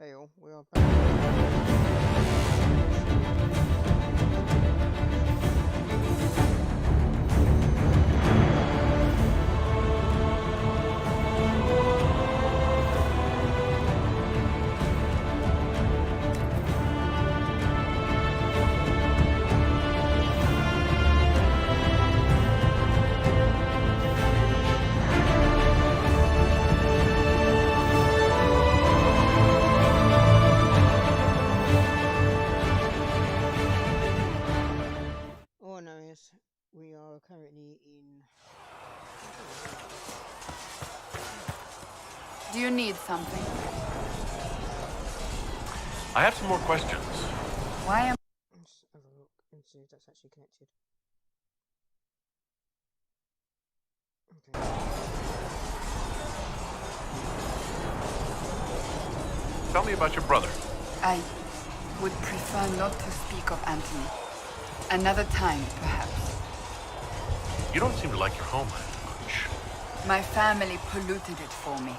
Hey all, we are back. Oh no, yes, we are currently in. Do you need something? I have some more questions. Why am Let's have a look and see if that's actually connected. Okay. Tell me about your brother. I would prefer not to speak of Anthony. Another time, perhaps. You don't seem to like your homeland much. My family polluted it for me.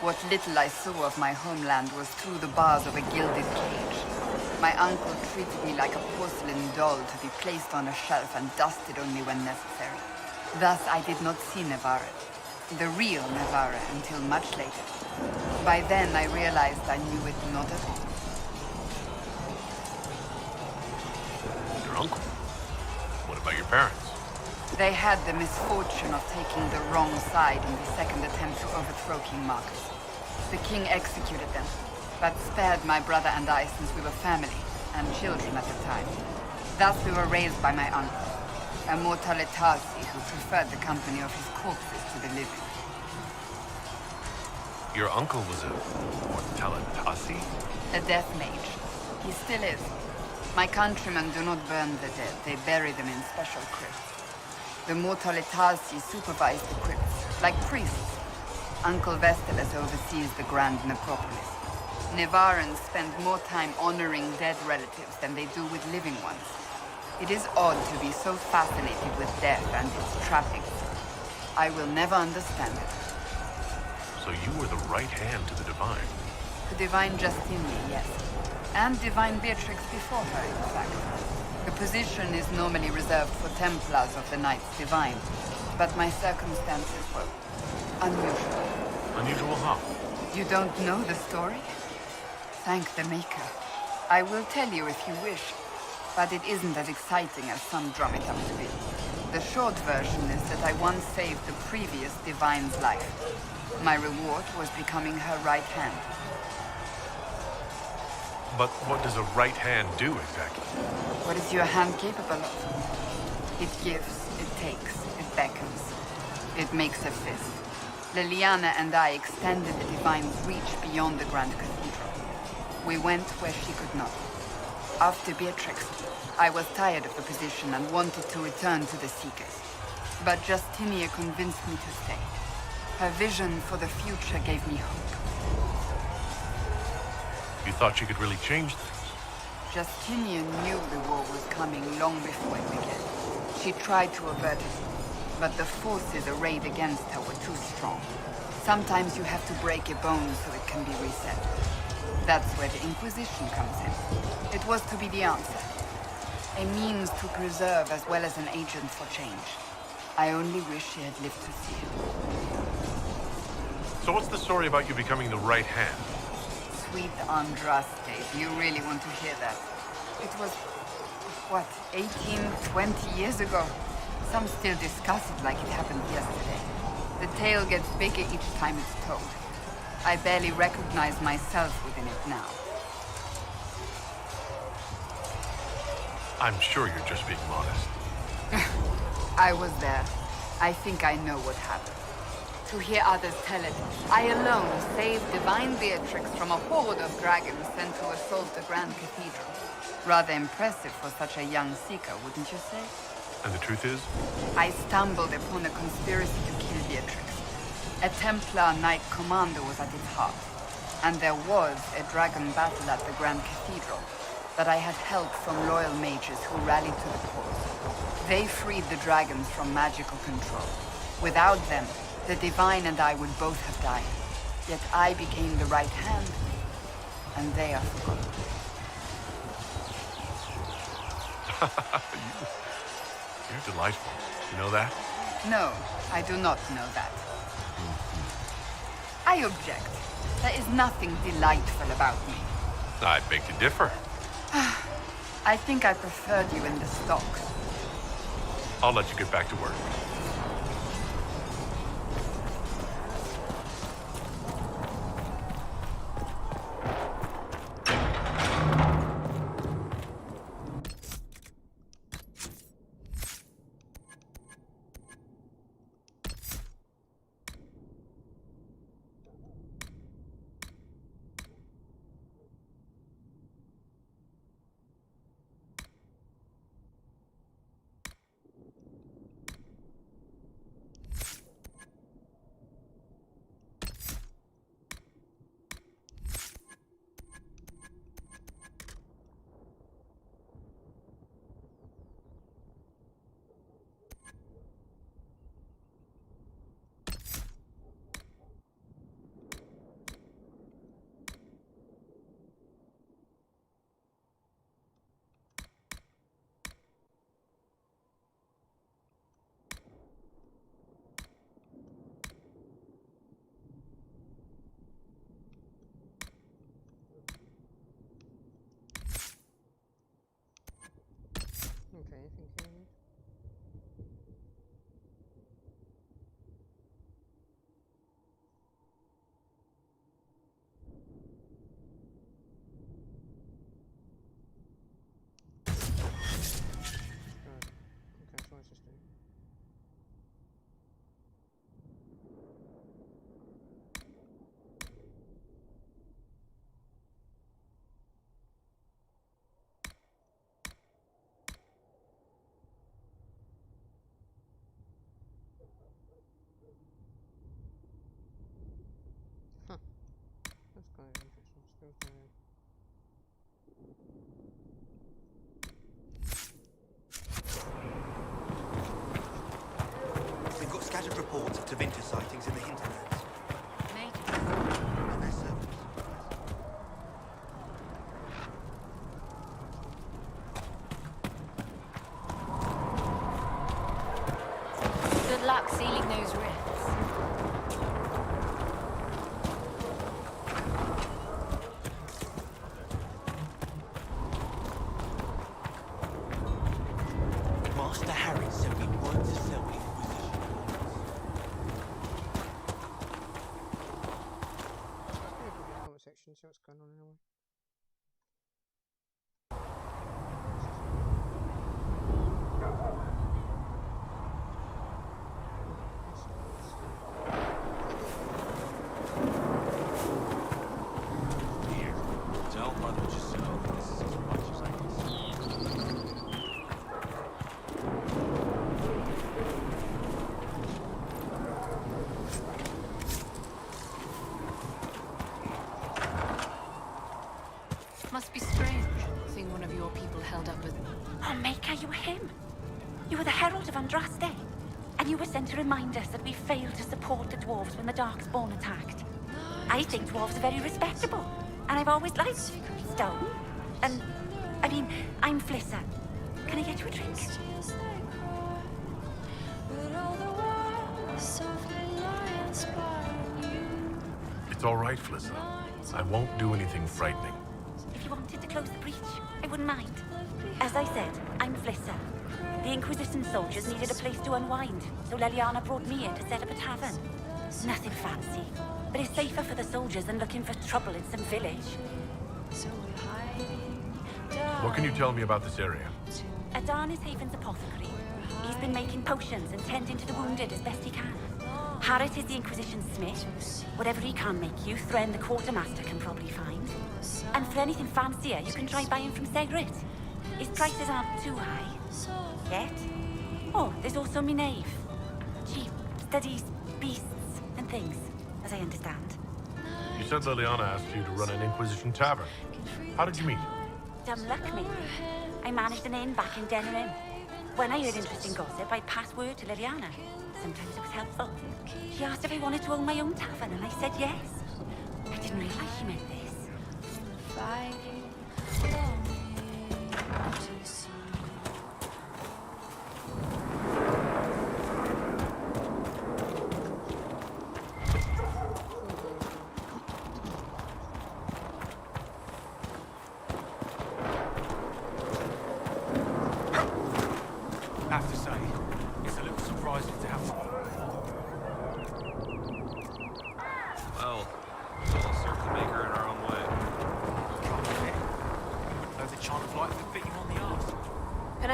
What little I saw of my homeland was through the bars of a gilded cage. My uncle treated me like a porcelain doll to be placed on a shelf and dusted only when necessary. Thus, I did not see Navarre, the real Navarre, until much later. By then, I realized I knew it not at all. Your uncle? What about your parents? They had the misfortune of taking the wrong side in the second attempt to overthrow King Marcus. The king executed them, but spared my brother and I since we were family, and children at the time. Thus we were raised by my uncle, a mortalitasi who preferred the company of his corpses to the living. Your uncle was a mortalitasi? A death mage. He still is. My countrymen do not burn the dead, they bury them in special crypts. The mortalitasi supervise the crypts, like priests. Uncle Vestalis oversees the grand necropolis. Nevarans spend more time honoring dead relatives than they do with living ones. It is odd to be so fascinated with death and its trappings. I will never understand it. So you were the right hand to the divine. The divine Justinian, yes. And divine Beatrix before her, in fact. The position is normally reserved for Templars of the Knights Divine, but my circumstances were unusual. Unusual how? You don't know the story? Thank the Maker. I will tell you if you wish, but it isn't as exciting as some drum it up to be. The short version is that I once saved the previous Divine's life. My reward was becoming her right hand. But what does a right hand do exactly? What is your hand capable of? It gives, it takes, it beckons. It makes a fist. Liliana and I extended the Divine's reach beyond the Grand Cathedral. We went where she could not. After Beatrix, I was tired of the position and wanted to return to the Seekers. But Justinia convinced me to stay. Her vision for the future gave me hope. You thought you could really change things? Justinian knew the war was coming long before it began. She tried to avert it, but the forces arrayed against her were too strong. Sometimes you have to break a bone so it can be reset. That's where the Inquisition comes in. It was to be the answer. A means to preserve as well as an agent for change. I only wish she had lived to see it. So what's the story about you becoming the right hand? Sweet Andraste, do you really want to hear that? It was, what, 18, 20 years ago? Some still discuss it like it happened yesterday. The tale gets bigger each time it's told. I barely recognize myself within it now. I'm sure you're just being modest. I was there. I think I know what happened. To hear others tell it, I alone saved Divine Beatrix from a horde of dragons sent to assault the Grand Cathedral. Rather impressive for such a young seeker, wouldn't you say? And the truth is? I stumbled upon a conspiracy to kill Beatrix. A Templar Knight Commander was at its heart, and there was a dragon battle at the Grand Cathedral, but I had help from loyal mages who rallied to the cause. They freed the dragons from magical control. Without them, the Divine and I would both have died. Yet I became the right hand. and they are forgotten. You're delightful. You know that? No, I do not know that. I object. There is nothing delightful about me. I beg to differ. I think I preferred you in the stocks. I'll let you get back to work. Okay, anything here? Okay, so what's this do? Huh. That's kind of interesting. Still doing. We've got scattered reports of Tevinter sightings in the hinterlands. Major. And their servants. Good luck sealing those rifts. Master Harry sent me word to sell Inquisition. Yeah, put it in the comment section, see what's going on anyway. Here, tell Mother Giselle that this is as much as I can see. Must be strange, seeing one of your people held up as... Oh, Maker, you were him. You were the Herald of Andraste. And you were sent to remind us that we failed to support the dwarves when the Darkspawn attacked. I think dwarves are very respectable. And I've always liked stone. And, I mean, I'm Flissa. Can I get you a drink? It's all right, Flissa. I won't do anything frightening. If you wanted to close the breach, I wouldn't mind. As I said, I'm Flissa. The Inquisition soldiers needed a place to unwind, so Leliana brought me in to set up a tavern. Nothing fancy, but it's safer for the soldiers than looking for trouble in some village. What can you tell me about this area? Adan is Haven's apothecary. He's been making potions and tending to the wounded as best he can. Harrit is the Inquisition smith. Whatever he can make you, Thren the quartermaster can probably find. And for anything fancier, you can try buying from Segrit. His prices aren't too high. Yet. Oh, there's also Minave. She studies beasts and things, as I understand. You said Liliana asked you to run an Inquisition tavern. How did you meet? Dumb luck, maybe. I managed an inn back in Denerim. When I heard interesting gossip, I'd pass word to Liliana. Sometimes it was helpful. She asked if I wanted to own my own tavern, and I said yes. I didn't realize she meant this.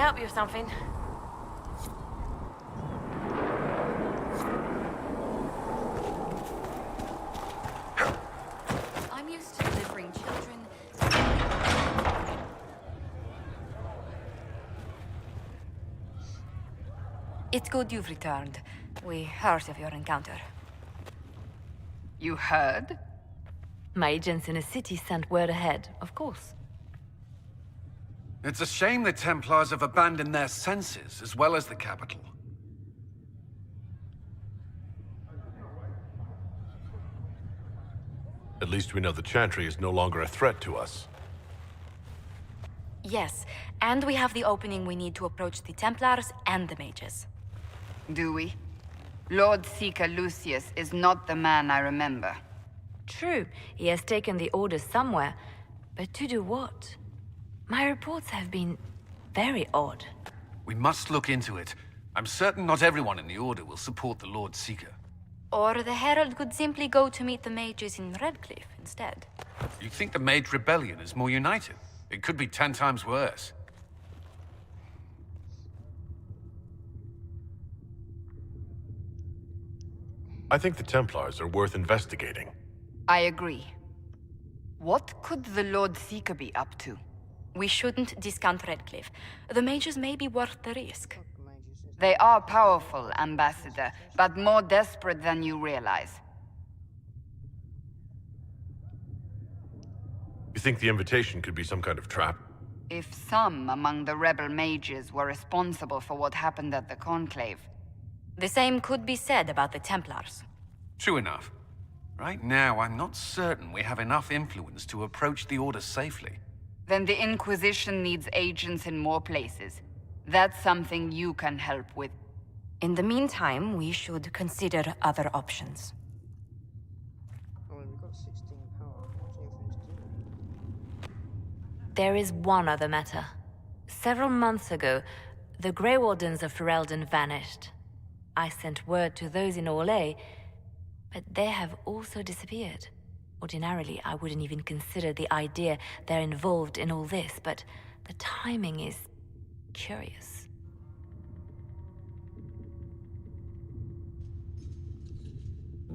help you with something? I'm used to delivering children. It's good you've returned. We heard of your encounter. You heard? My agents in the city sent word ahead, of course. It's a shame the Templars have abandoned their senses, as well as the capital. At least we know the Chantry is no longer a threat to us. Yes, and we have the opening we need to approach the Templars and the mages. Do we? Lord Seeker Lucius is not the man I remember. True, he has taken the orders somewhere, but to do what? My reports have been very odd. We must look into it. I'm certain not everyone in the Order will support the Lord Seeker. Or the Herald could simply go to meet the mages in Redcliffe instead. You think the Mage Rebellion is more united? It could be 10 times worse. I think the Templars are worth investigating. I agree. What could the Lord Seeker be up to? We shouldn't discount Redcliffe. The mages may be worth the risk. They are powerful, Ambassador, but more desperate than you realize. You think the invitation could be some kind of trap? If some among the rebel mages were responsible for what happened at the Conclave. The same could be said about the Templars. True enough. Right now, I'm not certain we have enough influence to approach the Order safely. Then the Inquisition needs agents in more places. That's something you can help with. In the meantime, we should consider other options. Oh, we've got 16 power. There is one other matter. Several months ago, the Grey Wardens of Ferelden vanished. I sent word to those in Orlais, but they have also disappeared. Ordinarily, I wouldn't even consider the idea they're involved in all this, but the timing is curious.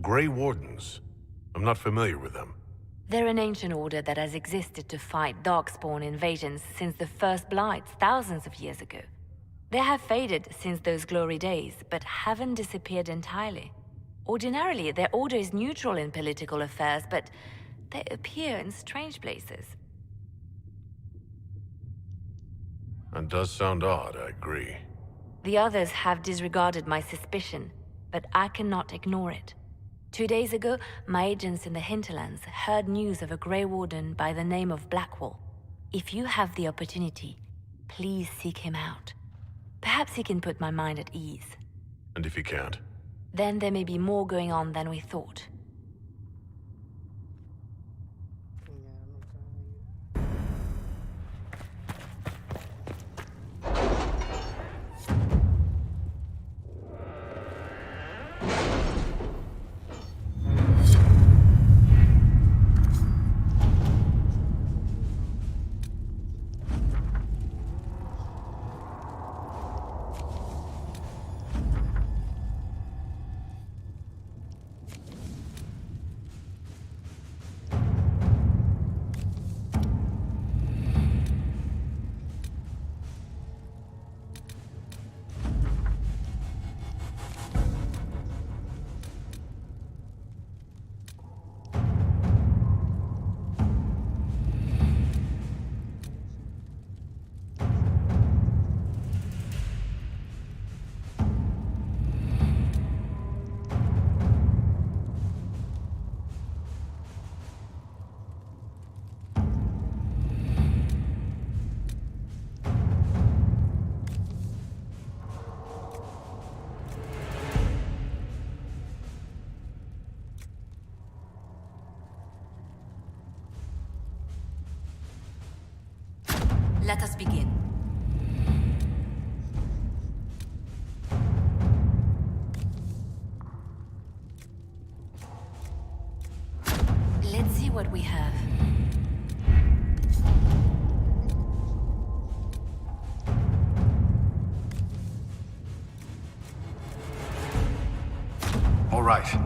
Grey Wardens. I'm not familiar with them. They're an ancient order that has existed to fight Darkspawn invasions since the first Blights thousands of years ago. They have faded since those glory days, but haven't disappeared entirely. Ordinarily, their order is neutral in political affairs, but they appear in strange places. That does sound odd, I agree. The others have disregarded my suspicion, but I cannot ignore it. 2 days ago, my agents in the hinterlands heard news of a Grey Warden by the name of Blackwall. If you have the opportunity, please seek him out. Perhaps he can put my mind at ease. And if you can't? Then there may be more going on than we thought. Let us begin. Let's see what we have. right.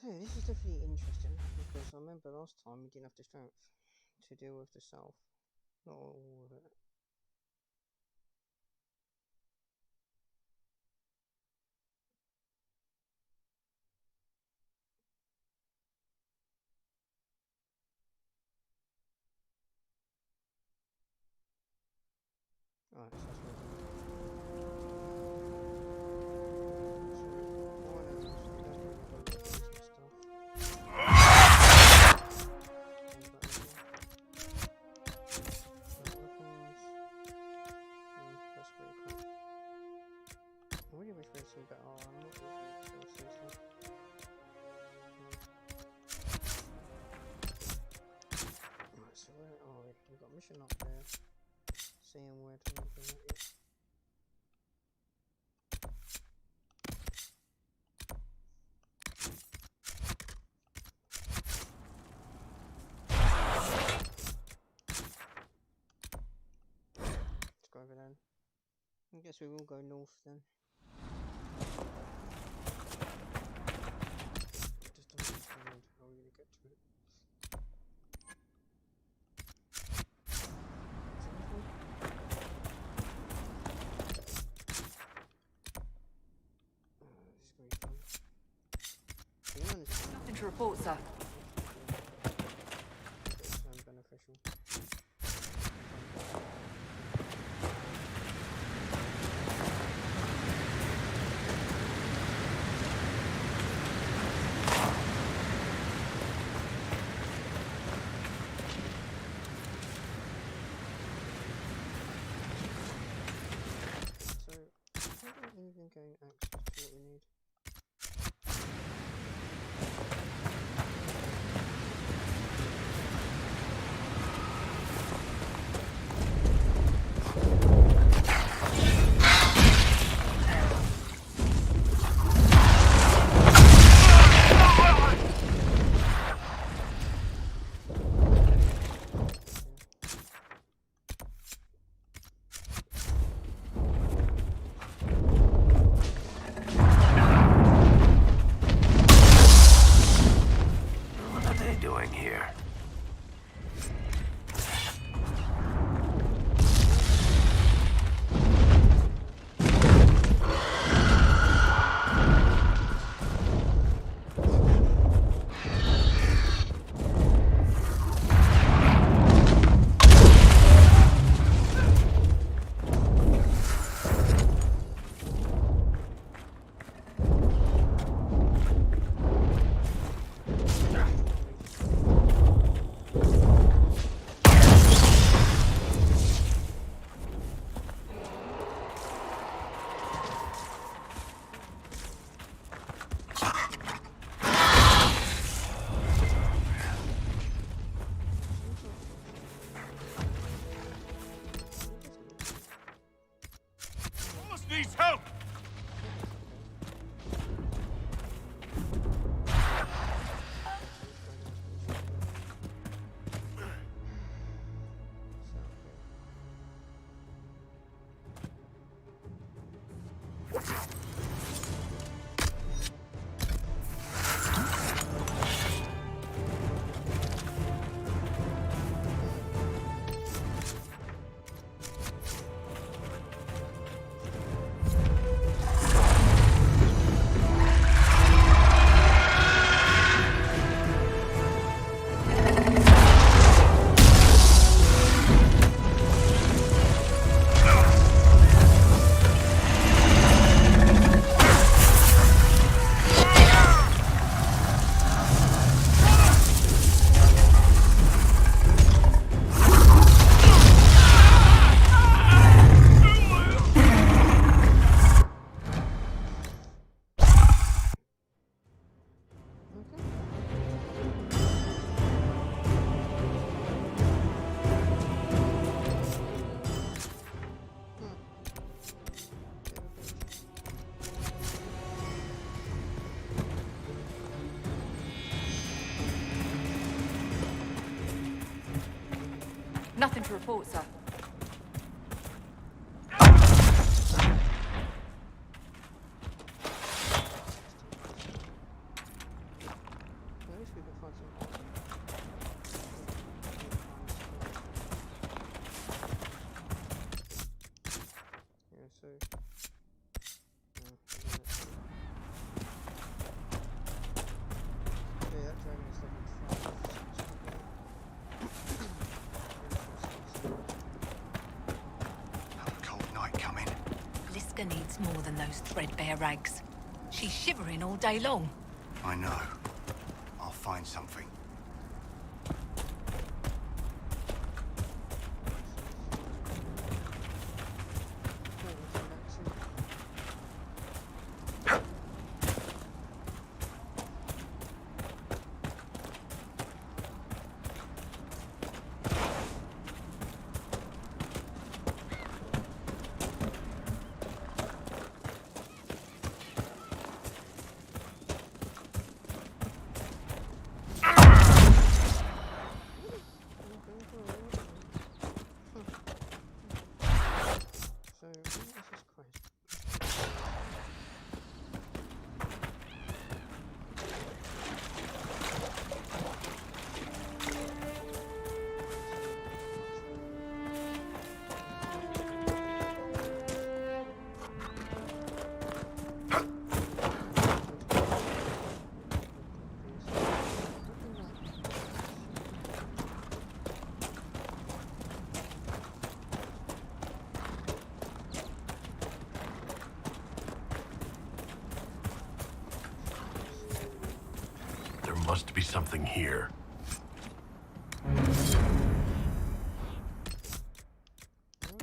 So this is definitely interesting because I remember last time we didn't have the strength to deal with the south. Not all of it. Alright, so that's what I really wish we had some better armor. I'm not really sure, seriously. Right, so where are we? We've got mission up there. Seeing where to make that is. Let's go over then. I guess we will go north then. Just don't understand how we're gonna get to it. Nothing to report, sir. Beneficial. So, how do we even gain access to what we need? Needs help! Nothing to report, sir. At least we can find some art. Yeah, so... Yeah, that dragon is level 5. Another cold night coming. Liska needs more than those threadbare rags. She's shivering all day long. I know. I'll find something. So, what is this quest? There must be something here. I don't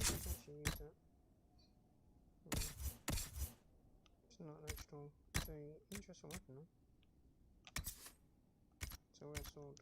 think I should use that. It's not that strong. It's an interesting weapon, though. It's a red sword.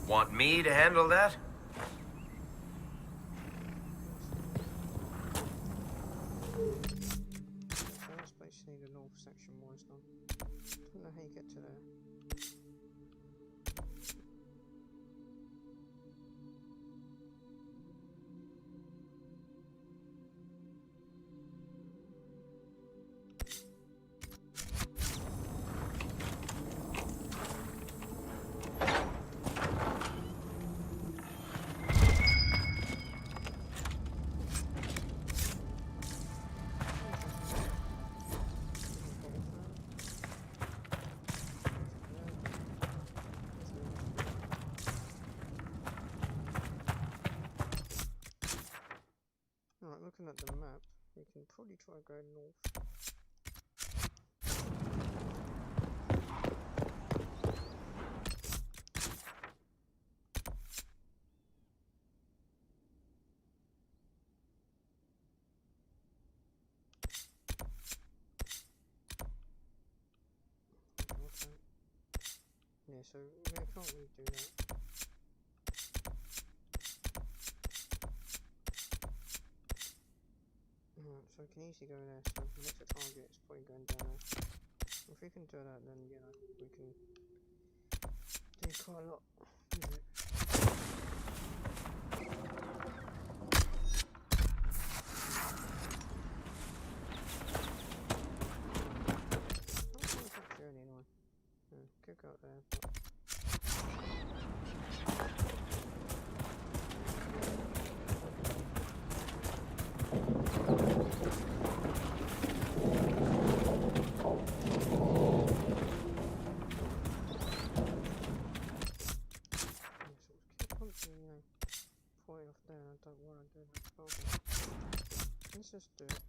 Want me to handle that? So that's basically the north section was done. Don't know how you get to there. Alright, looking at the map, we can probably try to go north. Okay. Yeah, so yeah, can't really do that. Alright, so we can easily go there, so the next target is probably going down there. If we can do that, then you know, we can do quite a lot with it. Not quite that journey anyway. Yeah, could go up there, but... let's just do it.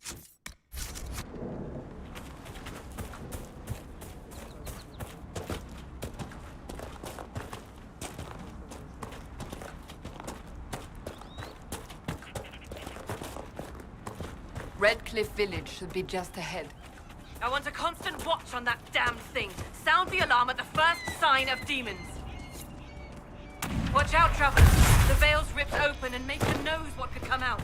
Redcliffe Village should be just ahead. I want a constant watch on that damned thing. Sound the alarm at the first sign of demons. Watch out, travelers. The veil's ripped open and Maker knows what could come out.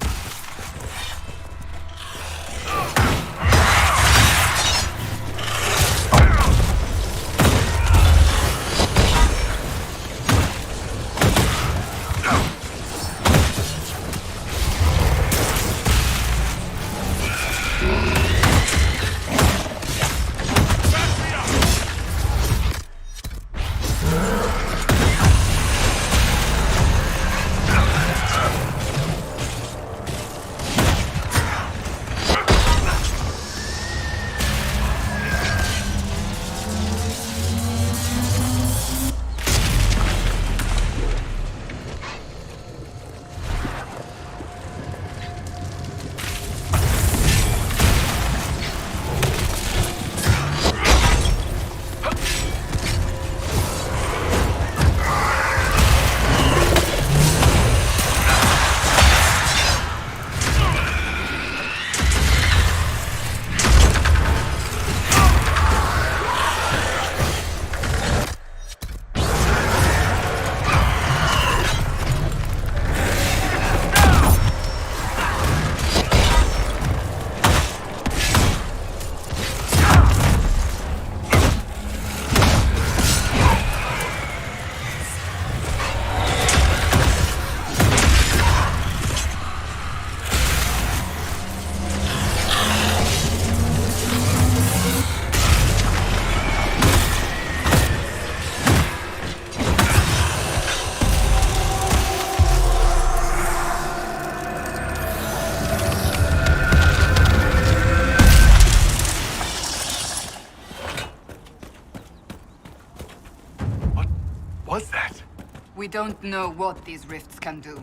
We don't know what these rifts can do.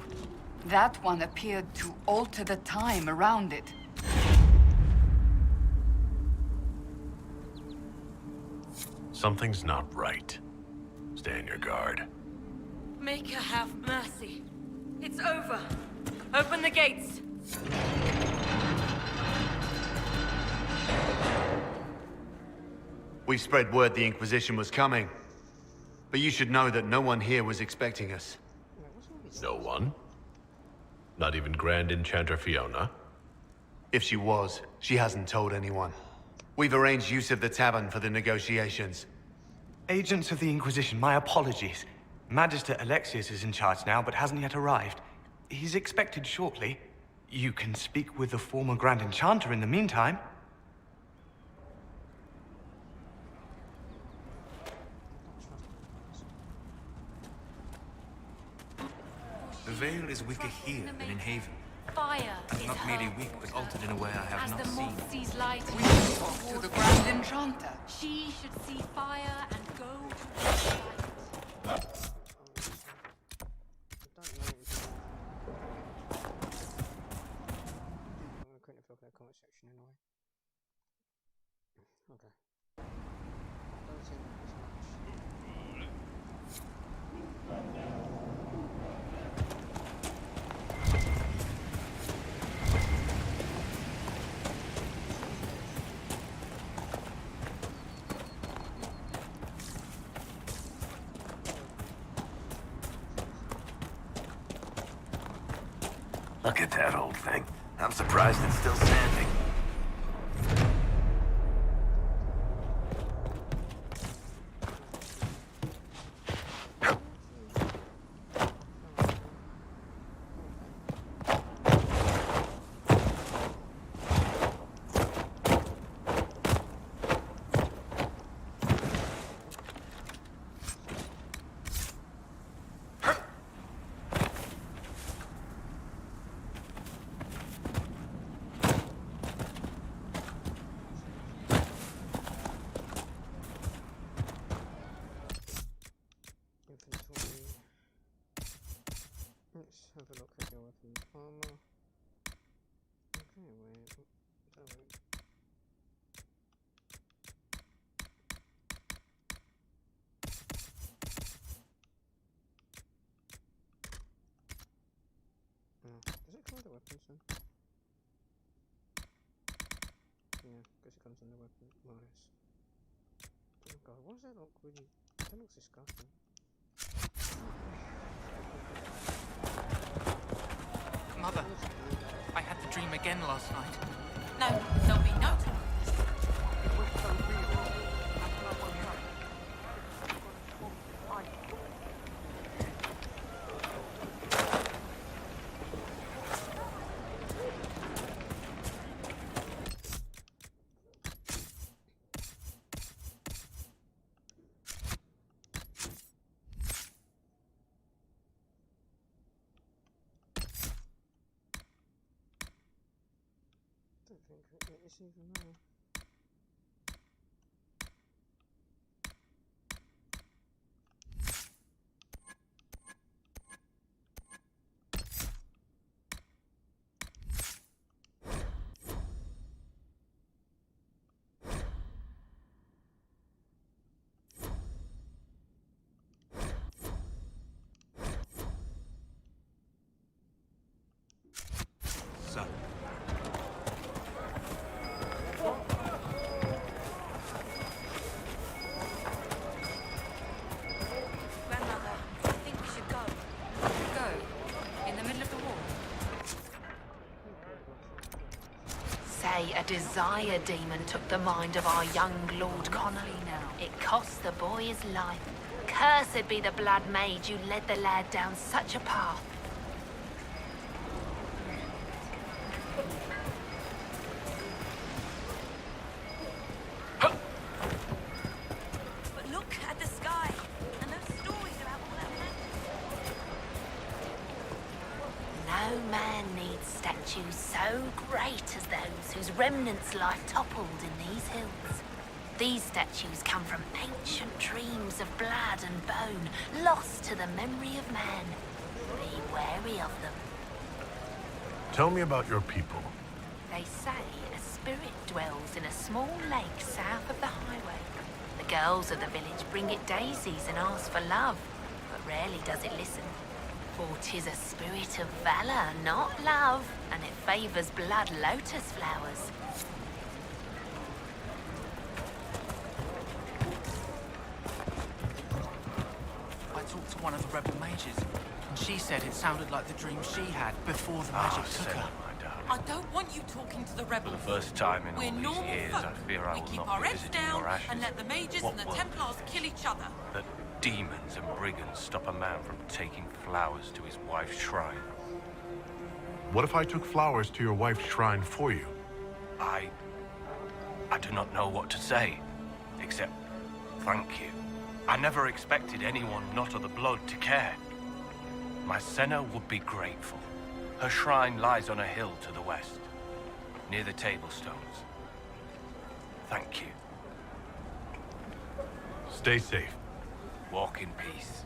That one appeared to alter the time around it. Something's not right. Stay on your guard. Maker have mercy. It's over. Open the gates. We spread word the Inquisition was coming. But you should know that no one here was expecting us. No one? Not even Grand Enchanter Fiona? If she was, she hasn't told anyone. We've arranged use of the tavern for the negotiations. Agents of the Inquisition, my apologies. Magister Alexius is in charge now, but hasn't yet arrived. He's expected shortly. You can speak with the former Grand Enchanter in the meantime. The veil is weaker here than in Haven. Fire is Not merely weak, but altered in a way I have not seen. As the moth sees light, We should talk to the Grand Enchanter. she should see fire and go towards light. I'm going to look at the comment section anyway. Okay. Don't seem like there's much. Look at that old thing. I'm surprised it's still standing. because it comes in the weapon modus. Oh god, why does that look really... That looks disgusting. Mother, I had the dream again last night. No, there'll be no time. I don't think it is even there. Son. Grandmother, I think we should go. Go? In the middle of the war? Say a desire demon took the mind of our young Lord Connolly now. It cost the boy his life. Cursed be the blood mage who led the lad down such a path. But look at the sky and those stories about all that magic. No man needs statues so great as those whose remnants lie toppled in these hills. These statues come from ancient dreams of blood and bone, lost to the memory of man. Be wary of them. Tell me about your people. They say a spirit dwells in a small lake south of the highway. The girls of the village bring it daisies and ask for love, but rarely does it listen. For 'tis a spirit of valor, not love, and it favors blood lotus flowers. I talked to one of the rebel mages, and she said it sounded like the dream she had before the magic took her. I don't want you talking to the rebels. For the first time in We're all these normal years, folk. I fear I We will keep not our be heads visiting down your ashes. and let the mages What and the world? Templars kill each other. That demons and brigands stop a man from taking flowers to his wife's shrine. What if I took flowers to your wife's shrine for you? I do not know what to say, except thank you. I never expected anyone not of the blood to care. My Senna would be grateful. Her shrine lies on a hill to the west, near the tablstones. Thank you. Stay safe. Walk in peace.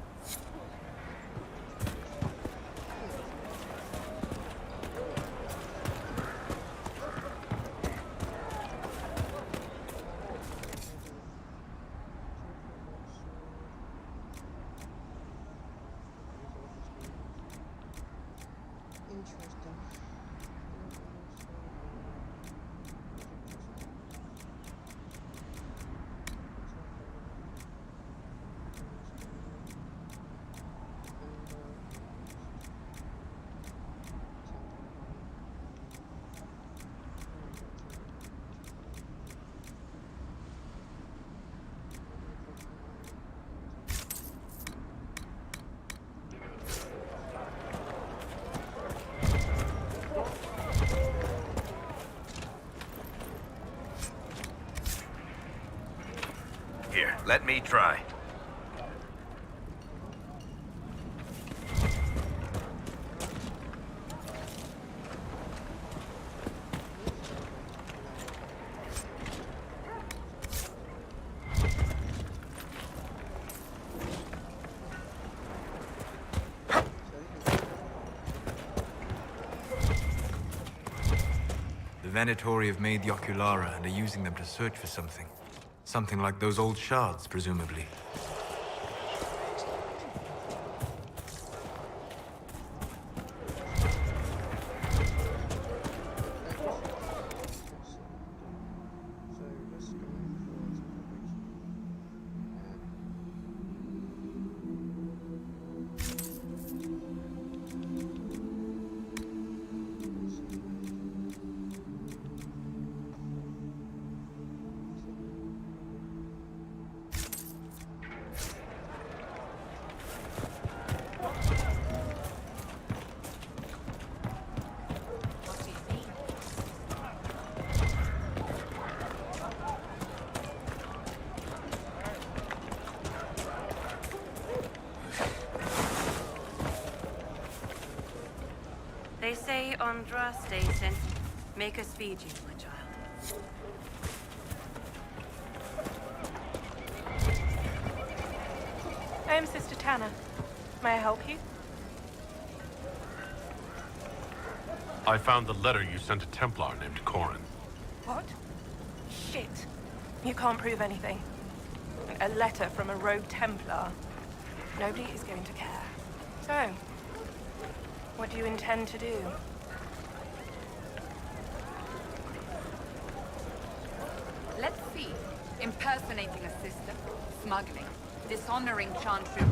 Interesting. Here, let me try. The Venatori have made the Oculara and are using them to search for something. Something like those old shards, presumably. Andra, Staten. Make us feed you, my child. I am Sister Tanner. May I help you? I found the letter you sent a Templar named Corin. What? Shit. You can't prove anything. A letter from a rogue Templar. Nobody is going to care. So, what do you intend to do? Let's see. Impersonating a sister, smuggling, dishonoring Chantry